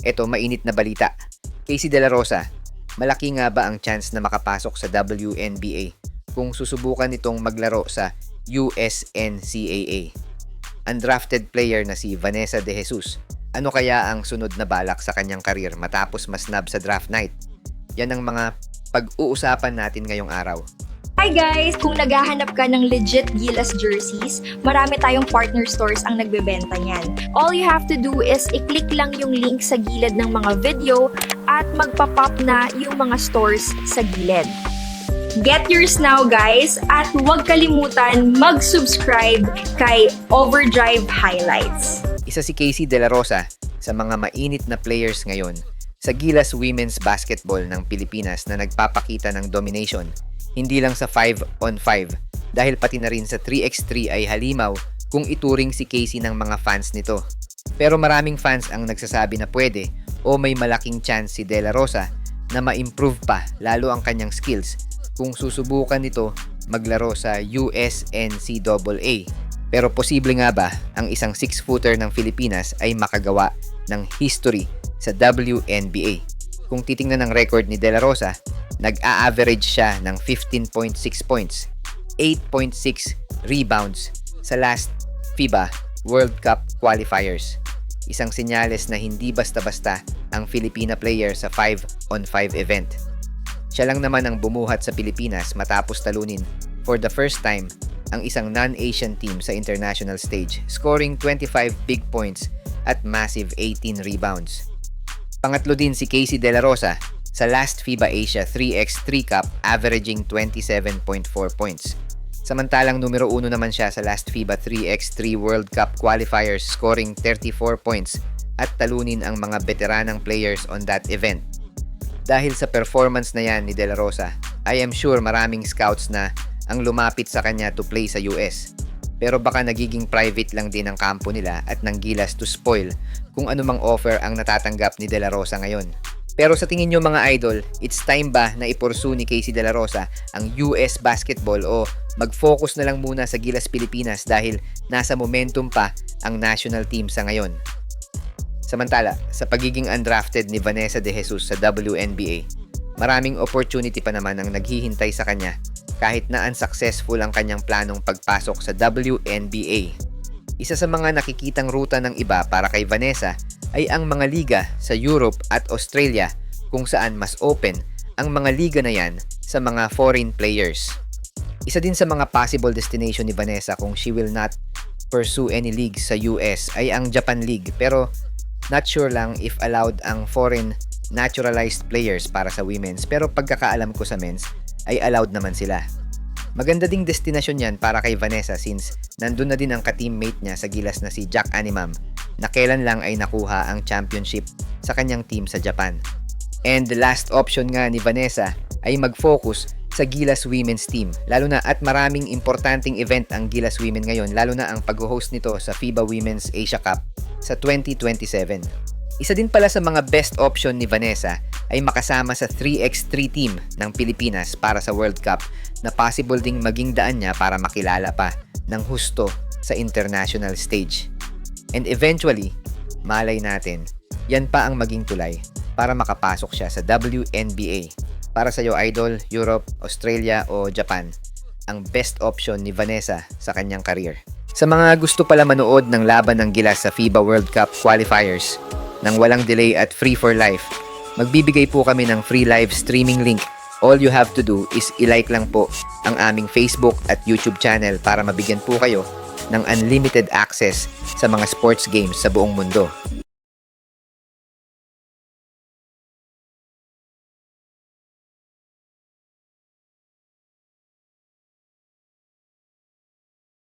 Eto, mainit na balita. Casey De La Rosa, malaki nga ba ang chance na makapasok sa WNBA kung susubukan nitong maglaro sa USNCAA? Undrafted player na si Vanessa De Jesus, ano kaya ang sunod na balak sa kanyang karir matapos masnab sa draft night? Yan ang mga pag-uusapan natin ngayong araw. Hi guys! Kung naghahanap ka ng legit Gilas jerseys, marami tayong partner stores ang nagbebenta niyan. All you have to do is i-click lang yung link sa gilid ng mga video at magpa-pop na yung mga stores sa gilid. Get yours now guys at huwag kalimutan mag-subscribe kay Overdrive Highlights. Isa si Casey De La Rosa sa mga mainit na players ngayon sa Gilas Women's Basketball ng Pilipinas na nagpapakita ng domination. Hindi lang sa 5-on-5 dahil pati na rin sa 3x3 ay halimaw kung ituring si Casey ng mga fans nito. Pero maraming fans ang nagsasabi na pwede o may malaking chance si De La Rosa na ma-improve pa lalo ang kanyang skills kung susubukan nito maglaro sa USNCAA. Pero posible nga ba ang isang 6-footer ng Pilipinas ay makagawa ng history sa WNBA? Kung titingnan ng record ni De La Rosa, nag-a-average siya ng 15.6 points, 8.6 rebounds sa last FIBA World Cup qualifiers. Isang senyales na hindi basta-basta ang Filipina player sa 5-on-5 event. Siya lang naman ang bumuhat sa Pilipinas matapos talunin for the first time ang isang non-Asian team sa international stage, scoring 25 big points at massive 18 rebounds. Pangatlo din si Casey De La Rosa sa last FIBA Asia 3x3 Cup averaging 27.4 points. Samantalang numero 1 naman siya sa last FIBA 3x3 World Cup qualifiers scoring 34 points at talunin ang mga veteranang players on that event. Dahil sa performance na yan ni De La Rosa, I am sure maraming scouts na ang lumapit sa kanya to play sa US. Pero baka nagiging private lang din ang kampo nila at ng Gilas to spoil kung anumang offer ang natatanggap ni De La Rosa ngayon. Pero sa tingin nyo mga idol, it's time ba na ipursu ni Casey De La Rosa ang US basketball o mag-focus na lang muna sa Gilas Pilipinas dahil nasa momentum pa ang national team sa ngayon? Samantala, sa pagiging undrafted ni Vanessa De Jesus sa WNBA, maraming opportunity pa naman ang naghihintay sa kanya kahit na unsuccessful ang kanyang planong pagpasok sa WNBA. Isa sa mga nakikitang ruta ng iba para kay Vanessa ay ang mga liga sa Europe at Australia kung saan mas open ang mga liga na yan sa mga foreign players. Isa din sa mga possible destination ni Vanessa kung she will not pursue any leagues sa US ay ang Japan League, pero not sure lang if allowed ang foreign naturalized players para sa women's, pero pagkakaalam ko sa men's ay allowed naman sila. Maganda ding destinasyon yan para kay Vanessa since nandun na din ang ka-teammate niya sa Gilas na si Jack Animam na kailan lang ay nakuha ang championship sa kanyang team sa Japan. And the last option nga ni Vanessa ay mag-focus sa Gilas Women's team, lalo na at maraming importanteng event ang Gilas Women ngayon, lalo na ang pag-host nito sa FIBA Women's Asia Cup sa 2027. Isa din pala sa mga best option ni Vanessa ay makasama sa 3x3 team ng Pilipinas para sa World Cup na possible ding maging daan niya para makilala pa ng husto sa international stage. And eventually, malay natin, yan pa ang maging tulay para makapasok siya sa WNBA. Para sa iyo idol, Europe, Australia o Japan, ang best option ni Vanessa sa kanyang career. Sa mga gusto pala manood ng laban ng Gilas sa FIBA World Cup qualifiers nang walang delay at free for life, magbibigay po kami ng free live streaming link. All you have to do is i-like lang po ang aming Facebook at YouTube channel para mabigyan po kayo ng unlimited access sa mga sports games sa buong mundo.